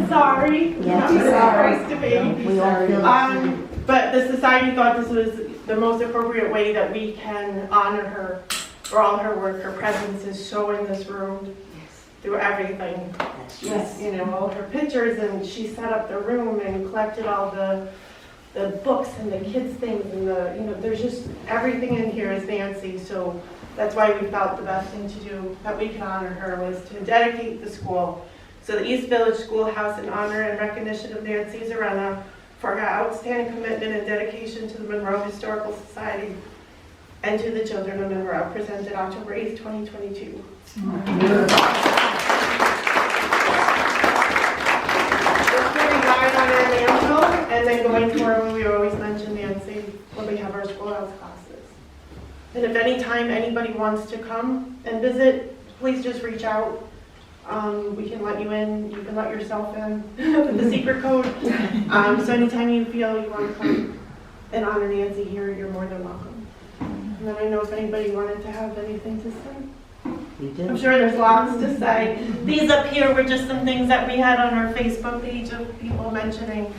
Sorry. Yeah, Not supposed to be. We all feel But the society thought this was the most appropriate way that we can honor her for all her work. Her presence is so in this room through everything. Yes. You know, all her pictures, and she set up the room and collected all the books and the kids' things, and there's just everything in here is Nancy. So that's why we felt the best thing to do that we could honor her was to dedicate the school. So the East Village Schoolhouse in honor and recognition of Nancy Zorena for her outstanding commitment and dedication to the Monroe Historical Society and to the children of Monroe, presented October 8th, 2022. On our mantle, and then going forward, we always mention Nancy when we have our schoolhouse classes. And if any time anybody wants to come and visit, please just reach out. We can let you in. You can let yourself in with the secret code. So anytime you feel you want to come and honor Nancy here, you're more than welcome. And then I know if anybody wanted to have anything to say. I'm sure there's lots to say. These up here were just some things that we had on our Facebook page of people mentioning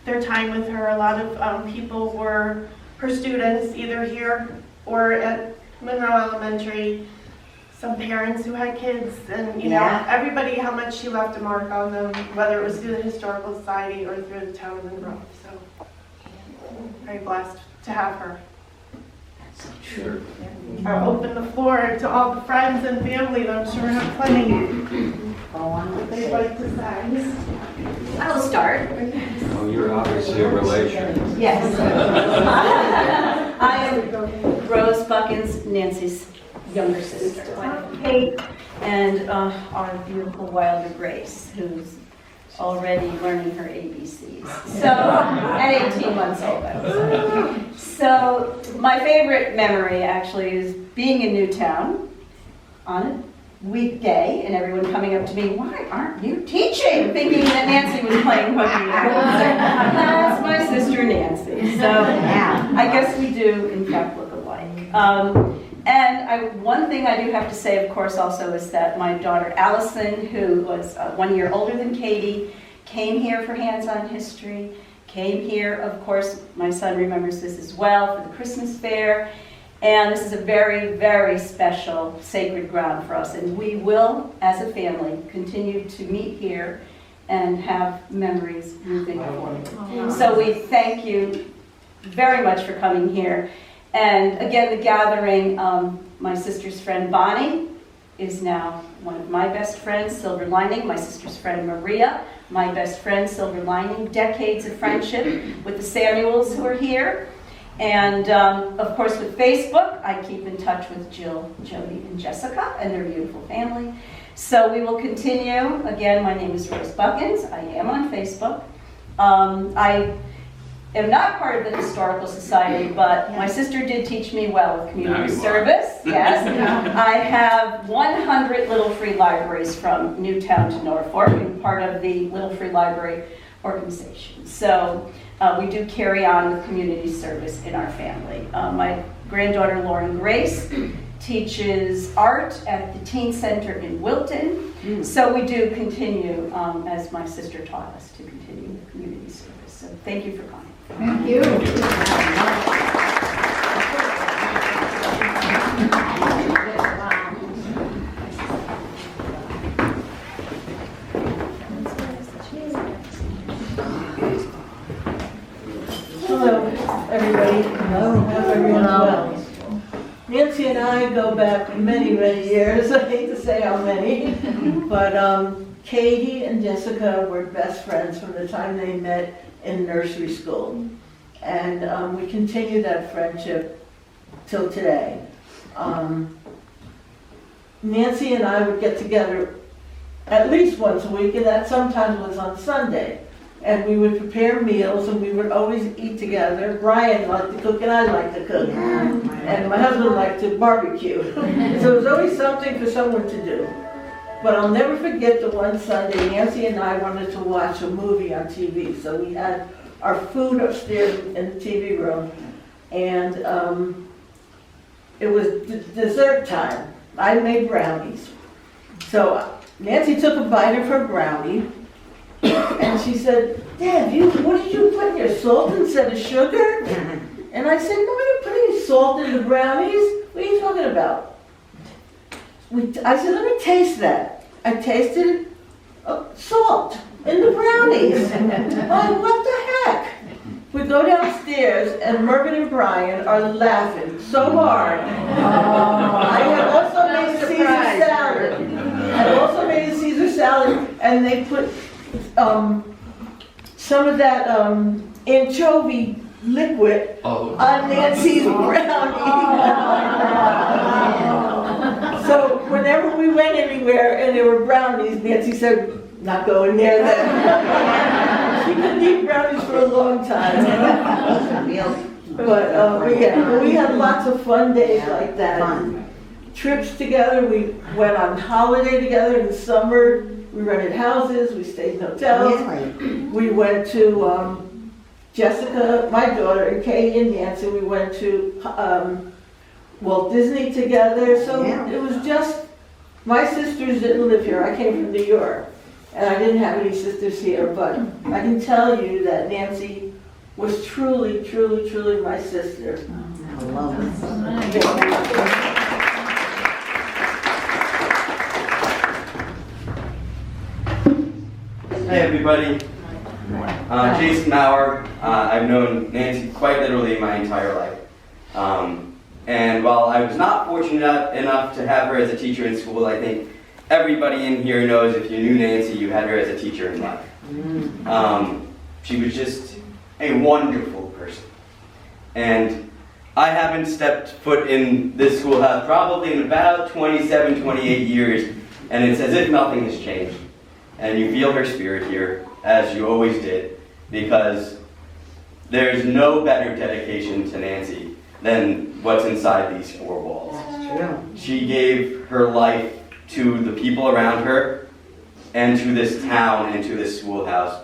their time with her. A lot of people were her students, either here or at Monroe Elementary. Some parents who had kids, and everybody, how much she left a mark on them, whether it was through the Historical Society or through the town of Monroe. So, very blessed to have her. Sure. I'll open the floor to all the friends and family that I'm sure have plenty. They'd like to say. I will start. Oh, you're obviously a relation. Yes. I am Rose Buckins, Nancy's younger sister, Kate, and our beautiful Wilder Grace, who's already learning her ABCs. So, at 18 months old. So, my favorite memory actually is being in Newtown on a weekday and everyone coming up to me, "Why aren't you teaching?" Thinking that Nancy was playing hooky. That's my sister Nancy. So, I guess we do, in fact, look alike. And one thing I do have to say, of course, also is that my daughter Allison, who was 1 year older than Katie, came here for hands-on history, came here, of course, my son remembers this as well, for the Christmas fair. And this is a very, very special sacred ground for us. And we will, as a family, continue to meet here and have memories moving forward. So we thank you very much for coming here. And again, the gathering, my sister's friend Bonnie is now one of my best friends, Silver Lining. My sister's friend Maria, my best friend, Silver Lining. Decades of friendship with the Samuels who are here. And of course with Facebook, I keep in touch with Jill, Jody, and Jessica and their beautiful family. So we will continue. Again, my name is Rose Buckins. I am on Facebook. I am not part of the Historical Society, but my sister did teach me well with community service. Yes. I have 100 Little Free Libraries from Newtown to Norfolk, and part of the Little Free Library organization. So we do carry on with community service in our family. My granddaughter Lauren Grace teaches art at the Teen Center in Wilton. So we do continue, as my sister taught us, to continue with community service. So thank you for coming. Thank you. Hello, everybody. Hello. Hope everyone's well. Nancy and I go back many, many years. I hate to say how many, but Katie and Jessica were best friends from the time they met in nursery school, and we continue that friendship till today. Nancy and I would get together at least once a week, and that sometimes was on Sunday. And we would prepare meals, and we would always eat together. Brian liked to cook, and I liked to cook. And my husband liked to barbecue. So it was always something for someone to do. But I'll never forget the one Sunday, Nancy and I wanted to watch a movie on TV. So we had our food upstairs in the TV room. And it was dessert time. I made brownies. So Nancy took a bite of her brownie, and she said, Dad, what did you put in here, salt instead of sugar? And I said, no, I didn't put any salt in the brownies. What are you talking about? I said, let me taste that. I tasted salt in the brownies. Oh, what the heck? We go downstairs, and Mervyn and Brian are laughing so hard. I had also made a Caesar salad. And they put some of that anchovy liquid on Nancy's brownie. So whenever we went anywhere and there were brownies, Nancy said, not going near them. She couldn't eat brownies for a long time. But we had lots of fun days like that. Trips together, we went on holiday together in the summer. We rented houses, we stayed in hotels. We went to Jessica, my daughter, and Katie and Nancy. We went to Walt Disney together. So it was just, my sisters didn't live here. I came from New York, and I didn't have any sisters here. But I can tell you that Nancy was truly, truly, truly my sister. I love it. Hey everybody, Jason Maurer. I've known Nancy quite literally my entire life. And while I was not fortunate enough to have her as a teacher in school, I think everybody in here knows if you knew Nancy, you had her as a teacher in life. She was just a wonderful person. And I haven't stepped foot in this schoolhouse probably in about 27, 28 years, and it's as if nothing has changed. And you feel her spirit here, as you always did, because there's no better dedication to Nancy than what's inside these four walls. That's true. She gave her life to the people around her, and to this town, and to this schoolhouse.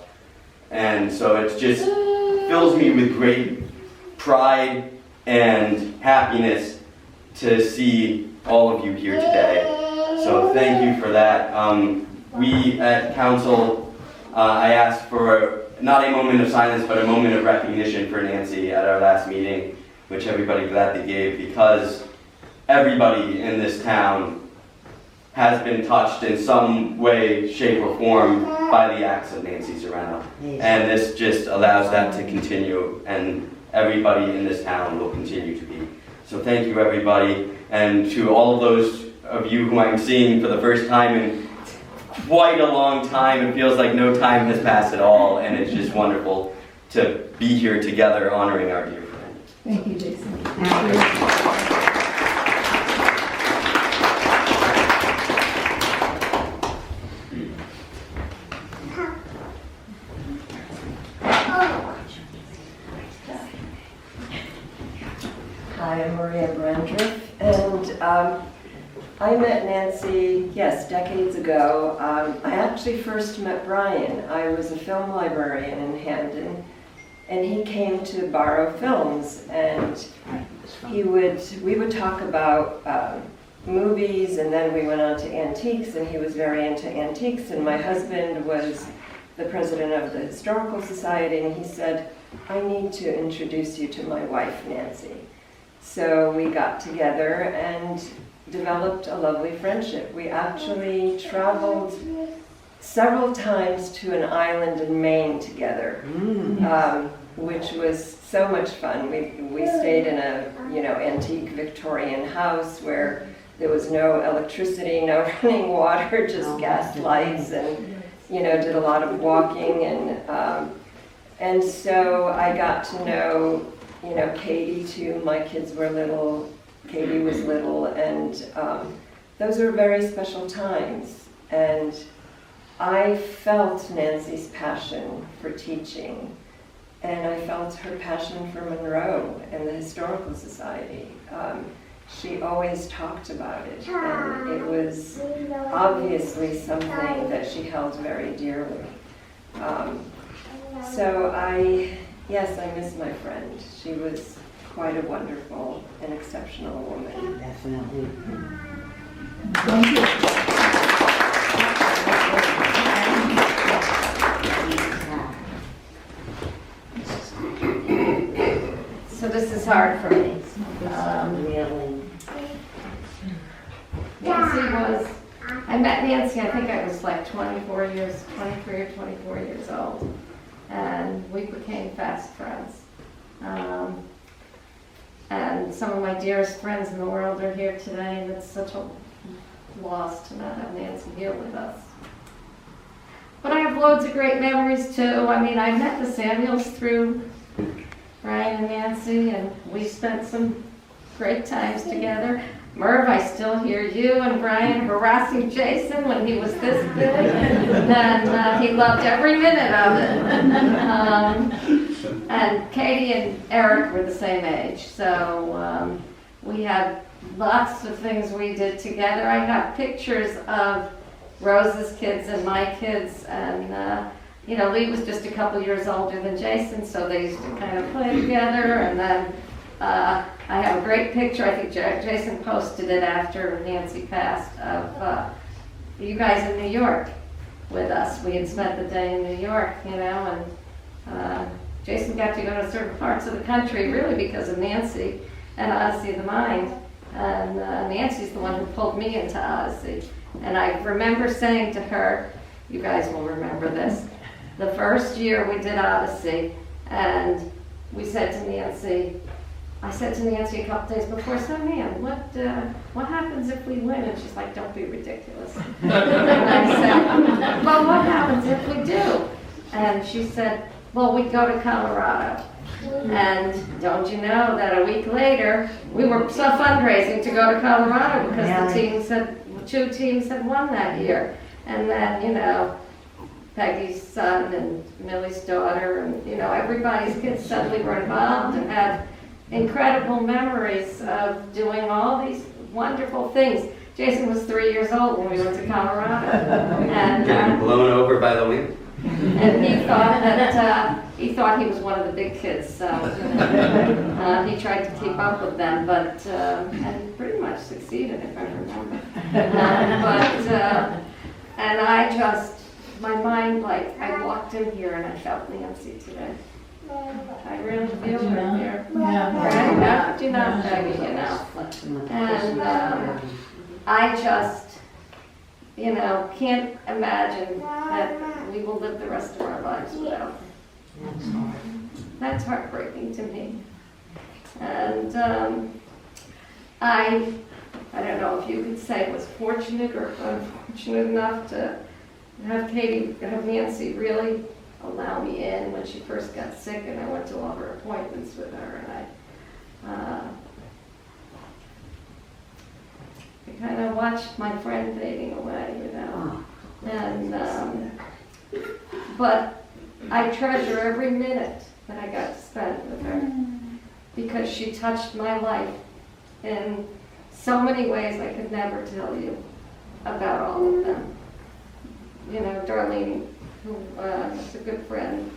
And so it just fills me with great pride and happiness to see all of you here today. So thank you for that. We at council, I asked for not a moment of silence, but a moment of recognition for Nancy at our last meeting, which everybody gladly gave, because everybody in this town has been touched in some way, shape, or form by the acts of Nancy Zorena. And this just allows that to continue, and everybody in this town will continue to be. So thank you, everybody, and to all of those of you who I'm seeing for the first time in quite a long time. It feels like no time has passed at all, and it's just wonderful to be here together honoring our dear friend. Thank you, Jason. Hi, I'm Maria Brandriff, and I met Nancy, yes, decades ago. I actually first met Brian. I was a film librarian in Hamden, and he came to borrow films, and we would talk about movies, and then we went on to antiques, and he was very into antiques, and my husband was the president of the Historical Society, and he said, I need to introduce you to my wife, Nancy. So we got together and developed a lovely friendship. We actually traveled several times to an island in Maine together, which was so much fun. We stayed in a antique Victorian house where there was no electricity, no running water, just gas lights, and did a lot of walking, and so I got to know Katie too. My kids were little. Katie was little, and those were very special times. And I felt Nancy's passion for teaching, and I felt her passion for Monroe and the Historical Society. She always talked about it, and it was obviously something that she held very dearly. So I miss my friend. She was quite a wonderful and exceptional woman. Definitely. Thank you. was hard for me. Really? Nancy was, I met Nancy, I think I was like 23 or 24 years old. And we became fast friends. And some of my dearest friends in the world are here today, and it's such a loss to not have Nancy here with us. But I have loads of great memories too. I mean, I met the Samuels through Brian and Nancy, and we spent some great times together. Merv, I still hear you and Brian harassing Jason when he was this big, and he loved every minute of it. And Katie and Eric were the same age, so we had lots of things we did together. I have pictures of Rose's kids and my kids, and you know, Lee was just a couple years older than Jason, so they used to kind of play together. And then I have a great picture, I think Jason posted it after Nancy passed, of you guys in New York with us. We had spent the day in New York, you know, and Jason got to go to certain parts of the country really because of Nancy and Odyssey of the Mind. And Nancy's the one who pulled me into Odyssey. And I remember saying to her, you guys will remember this, the first year we did Odyssey, and we said to Nancy, I said to Nancy a couple days before, so man, what happens if we win? And she's like, don't be ridiculous. And I said, well, what happens if we do? And she said, well, we go to Colorado. And don't you know that a week later, we were fundraising to go to Colorado because the teams two teams had won that year. And then, you know, Peggy's son and Millie's daughter and, you know, everybody's kids suddenly were involved and had incredible memories of doing all these wonderful things. Jason was 3 years old when we went to Colorado. And Getting blown over by the wind. And he thought he was one of the big kids, so he tried to keep up with them, but and pretty much succeeded, if I remember. And I just, my mind, like, I walked in here and I felt Nancy today. I really feel her here. Right? Do not beg, you know. And I just, you know, can't imagine that we will live the rest of our lives without. That's heartbreaking to me. And I don't know if you could say was fortunate or unfortunate enough to have Nancy really allow me in when she first got sick, and I went to all her appointments with her, and I kind of watched my friend fading away, you know. And but I treasure every minute that I got to spend with her because she touched my life in so many ways I could never tell you about all of them. You know, Darlene, who was a good friend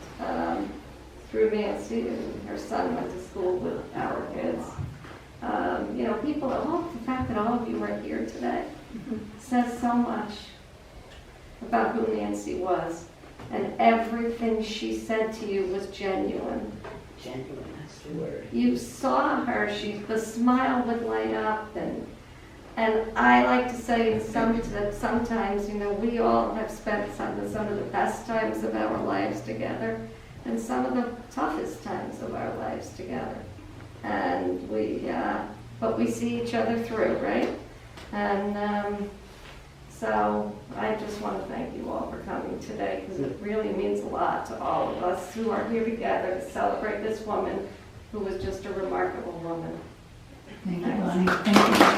through Nancy, and her son went to school with our kids. You know, people, the fact that all of you are here today says so much about who Nancy was. And everything she said to you was genuine. Genuine, that's the word. You saw her, the smile would light up, and I like to say that sometimes, you know, we all have spent some of the best times of our lives together, and some of the toughest times of our lives together. And but we see each other through, right? And so I just want to thank you all for coming today, because it really means a lot to all of us who are here together to celebrate this woman who was just a remarkable woman. Thank you, Bonnie. Thank you.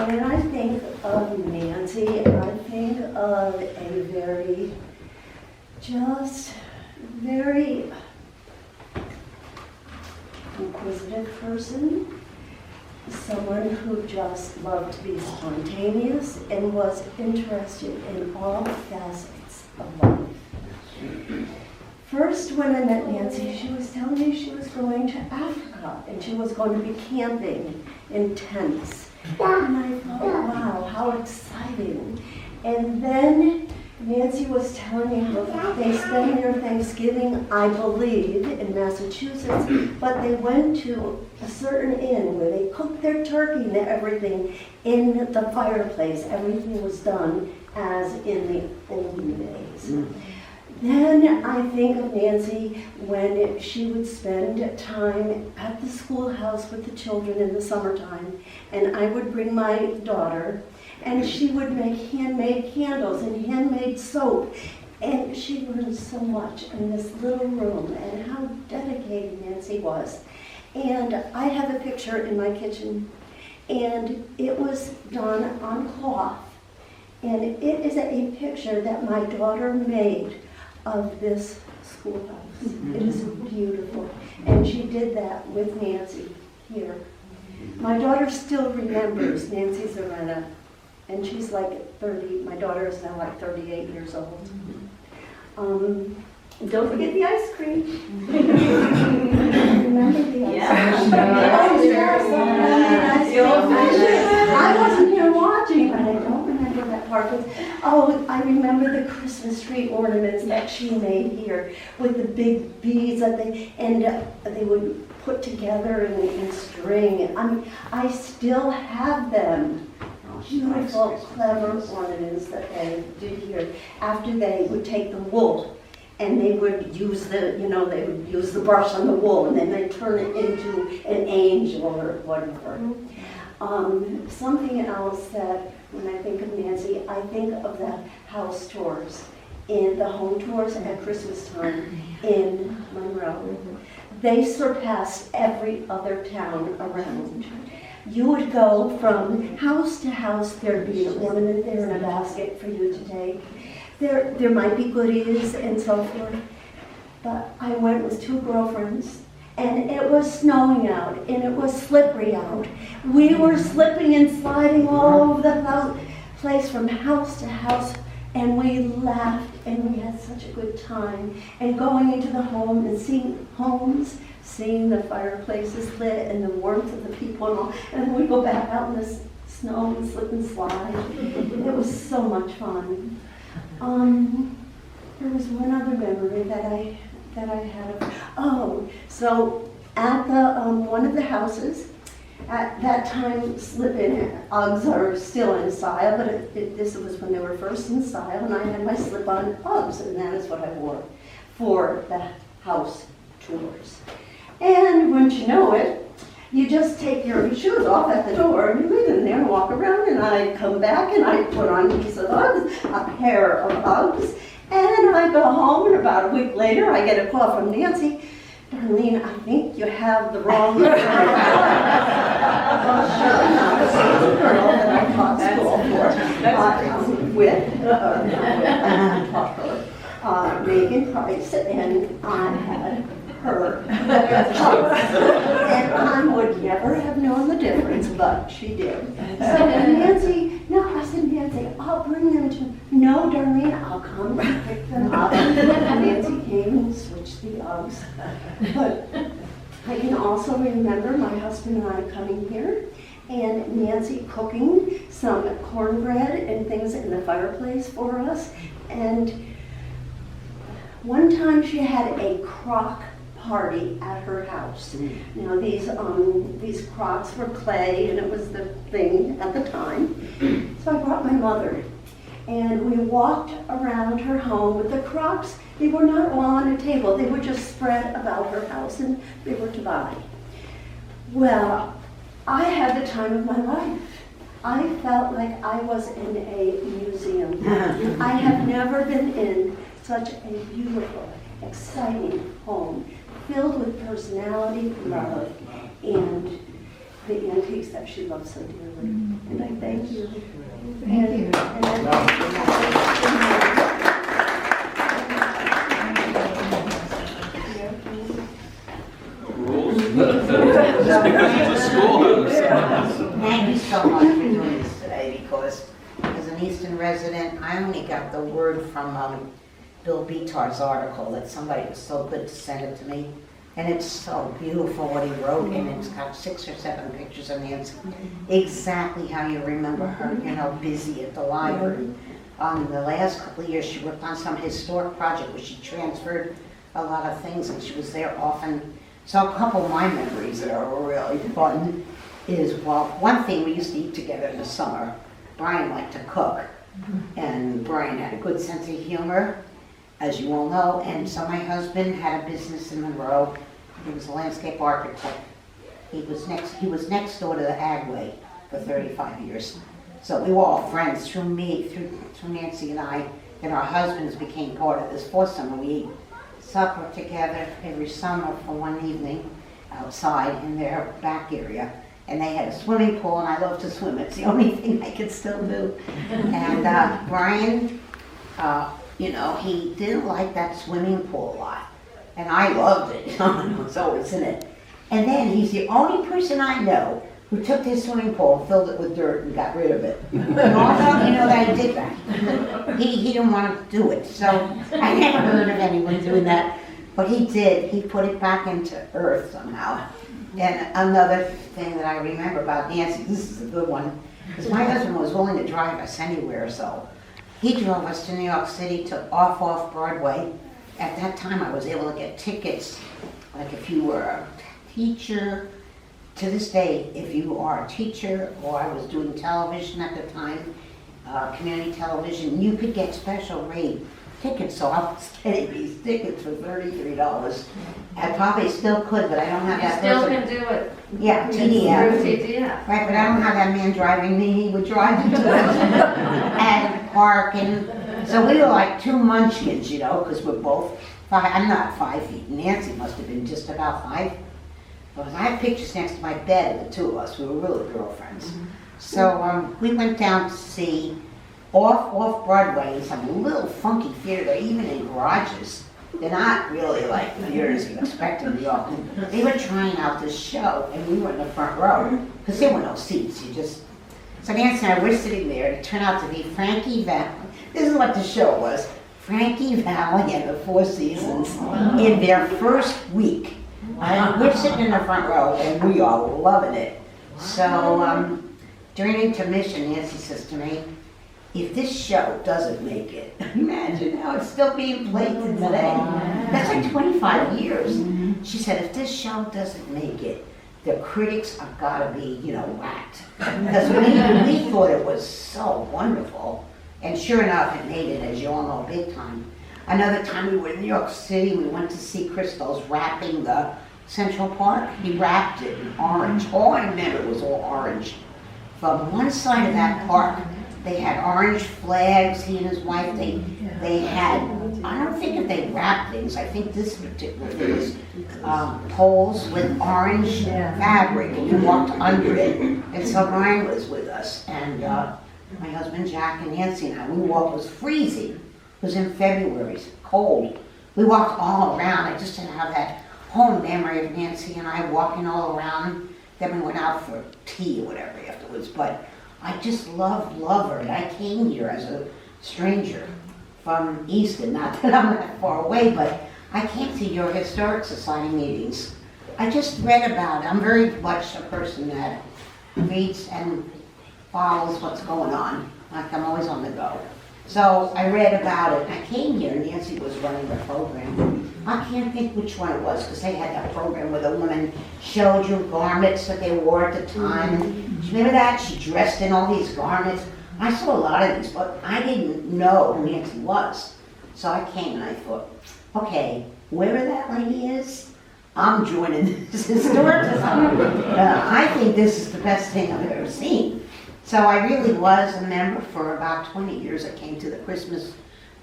When I think of Nancy, I think of a very inquisitive person, someone who just loved to be spontaneous and was interested in all facets of life. First, when I met Nancy, she was telling me she was going to Africa and she was going to be camping in tents. And I thought, wow, how exciting. And then Nancy was telling me how they spend their Thanksgiving, I believe, in Massachusetts, but they went to a certain inn where they cooked their turkey and everything in the fireplace. Everything was done as in the olden days. Then I think of Nancy when she would spend time at the schoolhouse with the children in the summertime, and I would bring my daughter, and she would make handmade candles and handmade soap. And she learned so much in this little room, and how dedicated Nancy was. And I have a picture in my kitchen, and it was done on cloth. And it is a picture that my daughter made of this schoolhouse. It is beautiful. And she did that with Nancy here. My daughter still remembers Nancy Zorena. And she's like 30, my daughter is now like 38 years old. Don't forget the ice cream. Remember the ice cream? Oh, yes, I wasn't here watching, but I don't remember that part. But, oh, I remember the Christmas tree ornaments that she made here with the big beads that they would put together in string. I still have them. Beautiful, clever ornaments that they did here. After they would take the wool and they would use they would use the brush on the wool and then they'd turn it into an angel or whatever. Something else that when I think of Nancy, I think of the house tours and the home tours at Christmas time in Monroe. They surpassed every other town around. You would go from house to house, there'd be an ornament there in a basket for you to take. There might be goodies and so forth. But I went with two girlfriends, and it was snowing out, and it was slippery out. We were slipping and sliding all over the place from house to house, and we laughed, and we had such a good time. And going into the home and seeing homes, seeing the fireplaces lit and the warmth of the people and all, and then we go back out in the snow and slip and slide. It was so much fun. There was one other memory that I had. So at the one of the houses, at that time, slip-in Uggs are still in style, but this was when they were first in style, and I had my slip-on Uggs, and that is what I wore for the house tours. And wouldn't you know it, you just take your shoes off at the door and you leave them there and walk around, and I come back and I put on a piece of Uggs, a pair of Uggs, and I go home, and about a week later I get a call from Nancy. Darlene, I think you have the wrong girl. Well, sure enough, this is the girl that I taught school for. Megan Price, and I had her. And I would never have known the difference, but she did. So Nancy, I said, Nancy, I'll bring them to, no, Darlene, I'll come and pick them up. Nancy came and switched the Uggs. But I can also remember my husband and I coming here, and Nancy cooking some cornbread and things in the fireplace for us. And one time she had a crock party at her house. Now these crocks were clay, and it was the thing at the time. So I brought my mother, and we walked around her home with the crocks. They were not all on a table. They were just spread about her house, and they were to buy. Well, I had the time of my life. I felt like I was in a museum. I have never been in such a beautiful, exciting home, filled with personality, love, and the antiques that she loved so dearly. And I thank you. Thank you. Just because it's a schoolhouse. Thank you so much for doing this today, because as an Easton resident, I only got the word from Bill Betar's article that somebody was so good to send it to me. And it's so beautiful what he wrote, and it's got 6 or 7 pictures of Nancy. Exactly how you remember her, busy at the library, The last couple of years, she worked on some historic project where she transferred a lot of things, and she was there often. So a couple of my memories that are really fun is, well, one thing, we used to eat together in the summer. Brian liked to cook, and Brian had a good sense of humor, as you all know, and so my husband had a business in Monroe. He was a landscape architect. He was next door to the Agway for 35 years. So we were all friends through me, through Nancy and I, and our husbands became part of this foursome. We ate supper together every summer for one evening outside in their back area. And they had a swimming pool, and I love to swim. It's the only thing I can still do. And Brian, you know, he didn't like that swimming pool a lot. And I loved it. I was always in it. And then he's the only person I know who took his swimming pool and filled it with dirt and got rid of it. And also, you know that he did that. He didn't want to do it. So I never heard of anyone doing that. But he did. He put it back into earth somehow. And another thing that I remember about Nancy, this is a good one, because my husband was willing to drive us anywhere, so he drove us to New York City to off Broadway. At that time, I was able to get tickets, like if you were a teacher. To this day, if you are a teacher, or I was doing television at the time, community television, you could get special rate tickets. So I was getting these tickets for $33. I probably still could, but I don't have You that still person. can do it. Yeah, Through TDF. TDF. Right, but I don't have that man driving me. He would drive me to it and park. And so we were like two munchkins, you know, because we're both 5. I'm not 5 feet. Nancy must have been just about 5. But I have pictures next to my bed of the two of us. We were really girlfriends. So we went down to see off Broadway in some little funky theater, even in garages. They're not really like theaters you expect in New York. They were trying out this show, and we were in the front row because there were no seats. So Nancy and I were sitting there, and it turned out to be Frankie Valley. This is what the show was: Frankie Valley and the Four Seasons in their first week. And we're sitting in the front row, and we are loving it. So during intermission, Nancy says to me, "If this show doesn't make it," imagine how it's still being played today. That's like 25 years. She said, "If this show doesn't make it, the critics have got to be, you know, whacked." Because we thought it was so wonderful. And sure enough, it made it, as you all know, big time. Another time we were in New York City, we went to see Christos wrapping the Central Park. He wrapped it in orange. All I remember was all orange. From one side of that park, they had orange flags. He and his wife, they had, I don't think if they wrapped things, I think this particular thing was poles with orange fabric, and you walked under it. And so Ryan was with us, and my husband Jack and Nancy and I, we walked, it was freezing. It was in February, cold. We walked all around. I just didn't have that home memory of Nancy and I walking all around. Then we went out for tea or whatever afterwards, but I just love her, and I came here as a stranger from Easton, not that I'm that far away, but I came to your Historic Society meetings. I just read about it. I'm very much a person that reads and follows what's going on, like I'm always on the go. So I read about it, and I came here, and Nancy was running the program. I can't think which one it was, because they had that program where the woman showed you garments that they wore at the time. And do you remember that? She dressed in all these garments. I saw a lot of these, but I didn't know who Nancy was. So I came and I thought, okay, whoever that lady is, I'm joining this historic society. I think this is the best thing I've ever seen. So I really was a member for about 20 years. I came to the Christmas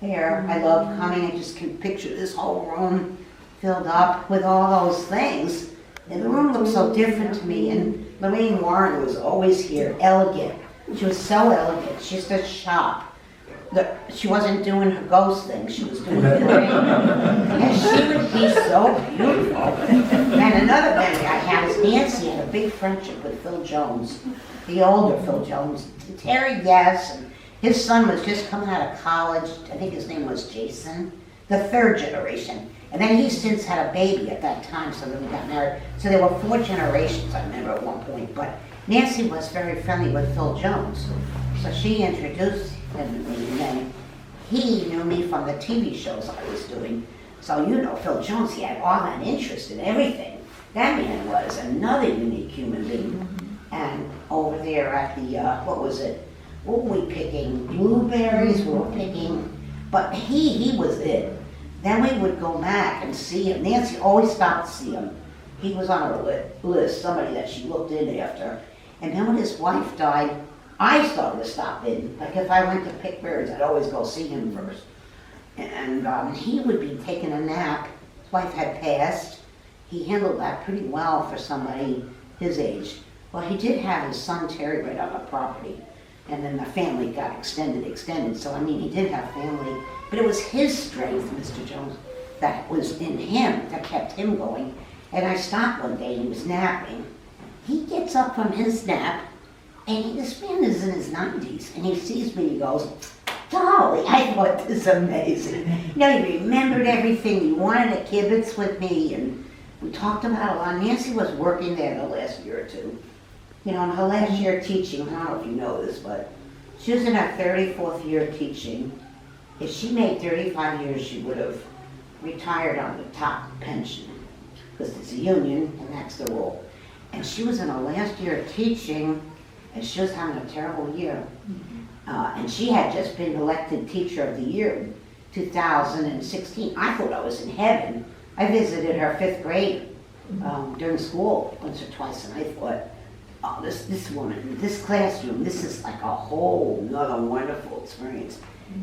fair. I loved coming. I just can picture this whole room filled up with all those things. And the room looked so different to me. And Lorraine Warren was always here, elegant. She was so elegant. She used to shop. She wasn't doing her ghost thing. She was doing her thing. And she would be so beautiful. And another memory I had is Nancy had a big friendship with Phil Jones, the older Phil Jones. Terry, yes, and his son was just coming out of college. I think his name was Jason, the third generation. And then he since had a baby at that time, so then we got married. So there were 4 generations, I remember at one point. But Nancy was very friendly with Phil Jones, so she introduced him to me, and then he knew me from the TV shows I was doing. So you know Phil Jones, he had all that interest in everything. That man was another unique human being. And over there at the, what was it? What were we picking? Blueberries, we were picking, but he was it. Then we would go back and see him. Nancy always stopped to see him. He was on her list, somebody that she looked in after. And then when his wife died, I started to stop in. Like if I went to pick birds, I'd always go see him first. And he would be taking a nap. His wife had passed. He handled that pretty well for somebody his age. Well, he did have his son Terry right on the property. And then the family got extended. So, I mean, he did have family. But it was his strength, Mr. Jones, that was in him, that kept him going. And I stopped one day and he was napping. He gets up from his nap, and this man is in his 90s, and he sees me and he goes, Dolly, I thought this amazing. You know, he remembered everything. He wanted to kibitz with me, and we talked about a lot. Nancy was working there the last year or two. You know, in her last year teaching, I don't know if you know this, but she was in her 34th year teaching. If she made 35 years, she would have retired on the top pension, because it's a union, and that's the rule. And she was in her last year of teaching, and she was having a terrible year. And she had just been elected Teacher of the Year in 2016. I thought I was in heaven. I visited her 5th grade during school once or twice, and I thought, oh, this woman, this classroom, this is like a whole nother wonderful experience.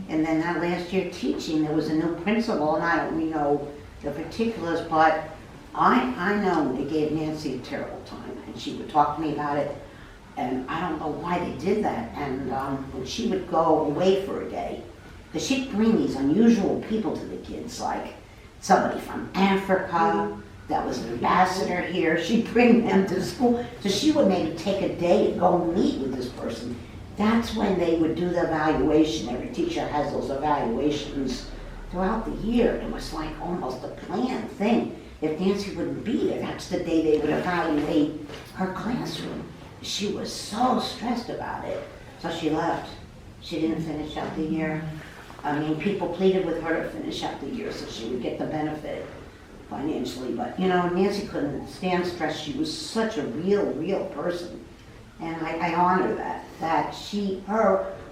And then that last year teaching, there was a new principal, and I don't really know the particulars, but I know they gave Nancy a terrible time, and she would talk to me about it, and I don't know why they did that. And when she would go away for a day, because she'd bring these unusual people to the kids, like somebody from Africa that was an ambassador here. She'd bring them to school, so she would maybe take a day to go meet with this person. That's when they would do the evaluation. Every teacher has those evaluations throughout the year. It was like almost a planned thing. If Nancy wouldn't be there, that's the day they would evaluate her classroom. She was so stressed about it, so she left. She didn't finish out the year. I mean, people pleaded with her to finish out the year so she would get the benefit financially. But, you know, Nancy couldn't stand stress. She was such a real person. And I honor that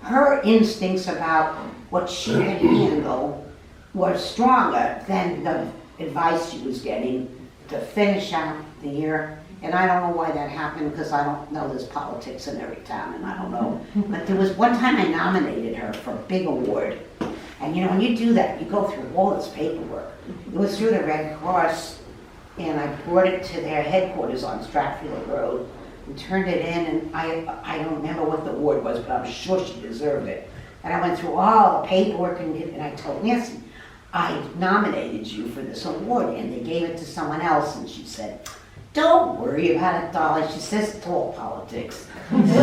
her instincts about what she could handle were stronger than the advice she was getting to finish out the year. And I don't know why that happened, because I don't know there's politics in every town, and I don't know. But there was one time I nominated her for a big award. And you know, when you do that, you go through all this paperwork. It was through the Red Cross, and I brought it to their headquarters on Stratfield Road and turned it in, and I don't remember what the award was, but I'm sure she deserved it. And I went through all the paperwork, and I told Nancy, I nominated you for this award, and they gave it to someone else, and she said, don't worry about it, Dolly. She says it's all politics. She never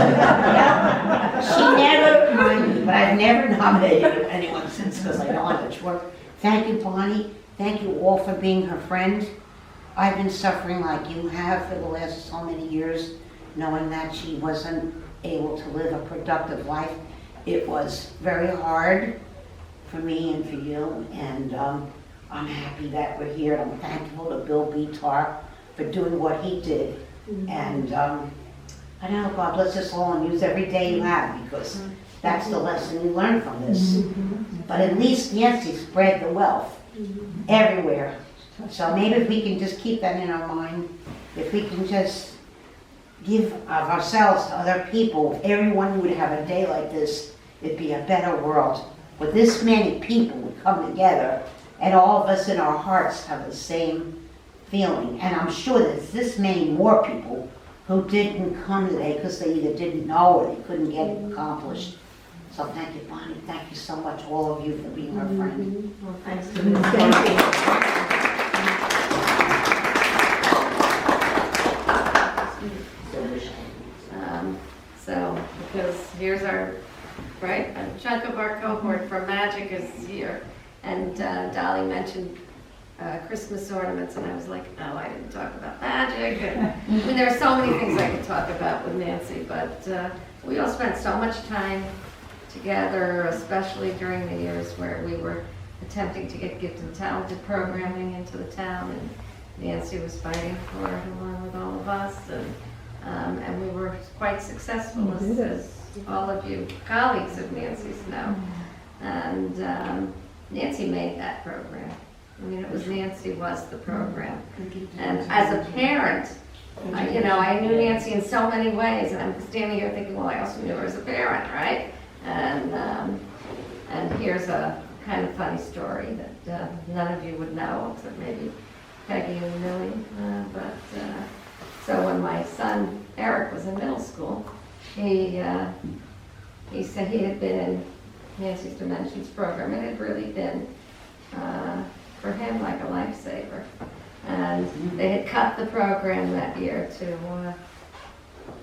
reminded me, but I've never nominated anyone since, because I know how much work. Thank you, Bonnie. Thank you all for being her friend. I've been suffering like you have for the last so many years, knowing that she wasn't able to live a productive life. It was very hard for me and for you, and I'm happy that we're here. I'm thankful to Bill Betar for doing what he did. And I don't know, God bless us all and use every day you have, because that's the lesson you learn from this. But at least Nancy spread the wealth everywhere. So maybe if we can just keep that in our mind, if we can just give of ourselves to other people, if everyone would have a day like this, it'd be a better world. Where this many people would come together, and all of us in our hearts have the same feeling. And I'm sure there's this many more people who didn't come today because they either didn't know or they couldn't get it accomplished. So thank you, Bonnie. Thank you so much, all of you, for being our friend. Well, thanks for this. Thank you. So, because here's our, right, a chunk of our cohort from Magic is here. And Dolly mentioned Christmas ornaments, and I was like, oh, I didn't talk about magic. And, I mean, there are so many things I could talk about with Nancy, but we all spent so much time together, especially during the years where we were attempting to get gifted and talented programming into the town, and Nancy was fighting for it along with all of us, and we were quite successful, as all of you colleagues of Nancy's know. And Nancy made that program. I mean, it was Nancy was the program. And as a parent, I knew Nancy in so many ways, and I'm standing here thinking, well, I also knew her as a parent, right? And here's a kind of funny story that none of you would know, except maybe Peggy and Millie. So when my son Eric was in middle school, he said he had been in Nancy's Dimensions program. It had really been for him like a lifesaver. And they had cut the program that year to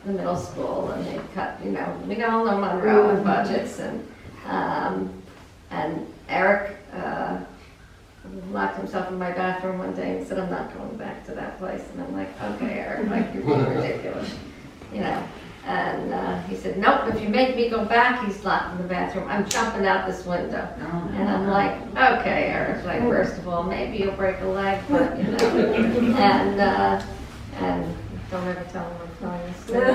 the middle school, and they cut, we all know Monroe and budgets, and Eric locked himself in my bathroom one day and said, I'm not going back to that place. And I'm like, okay, Eric, like, you're being ridiculous, And he said, nope, if you make me go back, he's locked in the bathroom, I'm jumping out this window. And I'm like, okay, Eric, like, first of all, maybe you'll break a leg, but, and don't ever tell him I'm telling this story.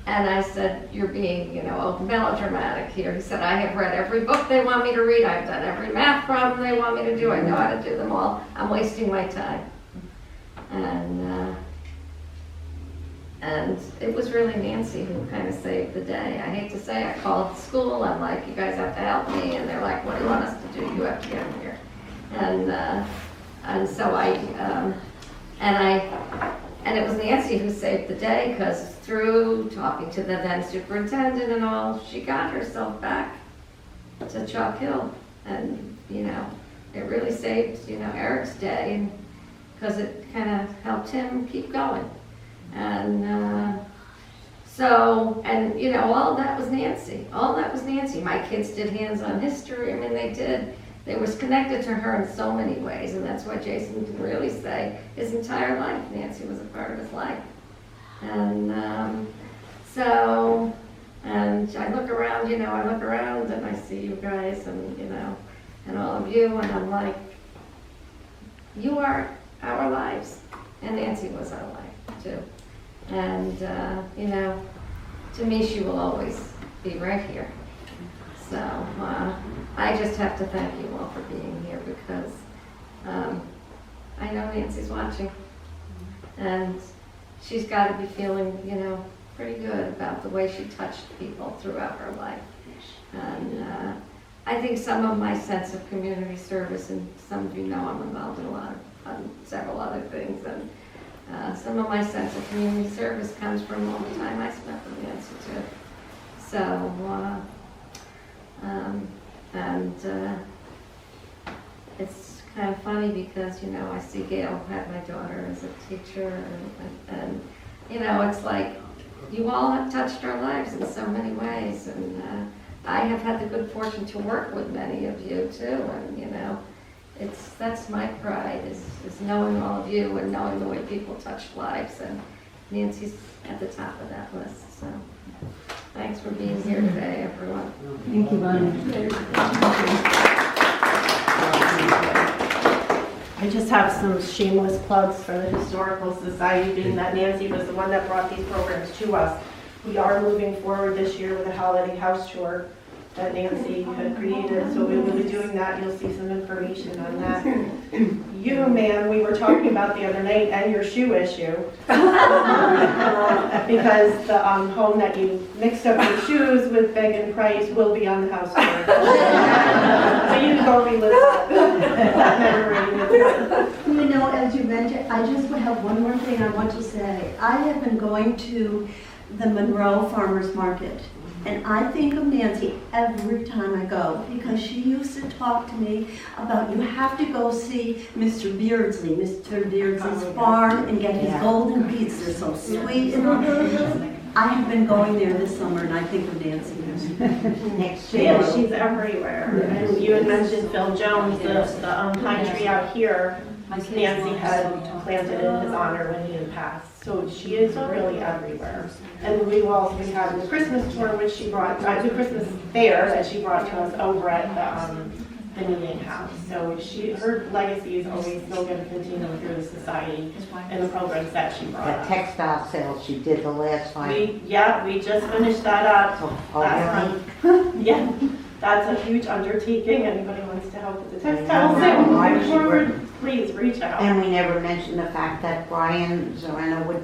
And I said, you're being, melodramatic here. He said, I have read every book they want me to read. I've done every math problem they want me to do. I know how to do them all. I'm wasting my time. And it was really Nancy who kind of saved the day. I hate to say, I called school. I'm like, you guys have to help me. And they're like, what do you want us to do? You have to get in here. And so and it was Nancy who saved the day, because through talking to the then superintendent and all, she got herself back to Chalk Hill. And, it really saved, Eric's day, because it kind of helped him keep going. And all that was Nancy. All that was Nancy. My kids did hands-on history. I mean, they did. They was connected to her in so many ways, and that's why Jason can really say his entire life, Nancy was a part of his life. And and I look around, and I see you guys, and and all of you, and I'm like, you are our lives, and Nancy was our life too. And to me, she will always be right here. So I just have to thank you all for being here, because I know Nancy's watching, and she's got to be feeling, pretty good about the way she touched people throughout her life. And I think some of my sense of community service, and some of you know I'm involved in several other things, and some of my sense of community service comes from all the time I spent with Nancy too. So, it's kind of funny because, I see Gail had my daughter as a teacher, and it's like, you all have touched our lives in so many ways, and I have had the good fortune to work with many of you too, and that's my pride, is knowing all of you and knowing the way people touch lives, and Nancy's at the top of that list. So thanks for being here today, everyone. Thank you, Bonnie. I just have some shameless plugs for the Historical Society, being that Nancy was the one that brought these programs to us. We are moving forward this year with a holiday house tour that Nancy had created, so we will be doing that. You'll see some information on that. You, ma'am, we were talking about the other night, and your shoe issue. Because the home that you mixed up your shoes with Beg and Price will be on the house tour. So you can go relive that memory. As you mentioned, I just have one more thing I want to say. I have been going to the Monroe Farmers Market, and I think of Nancy every time I go, because she used to talk to me about, you have to go see Mr. Beardsley's farm and get his golden beets. They're so sweet. I have been going there this summer and I think of Nancy. Next She year. is, she's everywhere. And you had mentioned Phil Jones, the pine tree out here, Nancy had planted in his honor when he had passed. So she is really everywhere. And we had the Christmas tour, which she brought, the Christmas fair that she brought to us over at the meeting house. So her legacy is always still going to continue through the society and the programs that she brought The up. textile sales she did the last time. We just finished that up Oh, last really? month. Yeah, that's a huge undertaking. Anybody wants to help with the textile I sale know. moving forward, please reach out. And we never mentioned the fact that Brian Zorena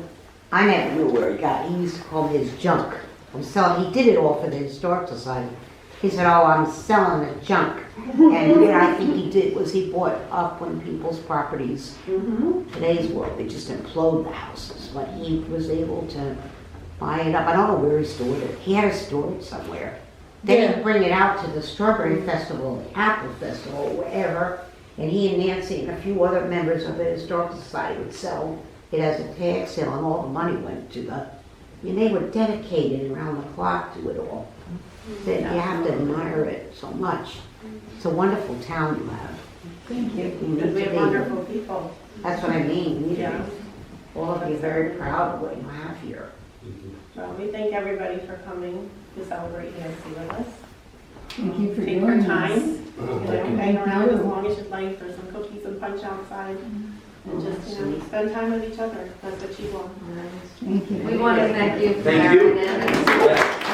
I never knew where he got, he used to call me his junk. He did it all for the Historic Society. He said, oh, I'm selling the junk. And what I think he did was he bought up when people's properties, today's world, they just implode the houses. But he was able to buy it up. I don't know where he stored it. He had to store it somewhere. Then he'd bring it out to the Strawberry Festival, the Apple Festival, wherever. And he and Nancy and a few other members of the Historical Society would sell it as a tag sale, and all the money went to they were dedicated around the clock to it all. That you have to admire it so much. It's a wonderful town you have. Thank you. need Because we to have be. wonderful people. That's what I mean. You need to Yeah. be all of you very proud of what you have here. Well, we thank everybody for coming to celebrate Nancy with us. Thank you for Take doing your time, this. hang around as long as you'd like. There's some cookies and punch outside. And just, spend time with each other. That's what you want. Thank you. We want to thank you for Thank you. marrying in. Yeah.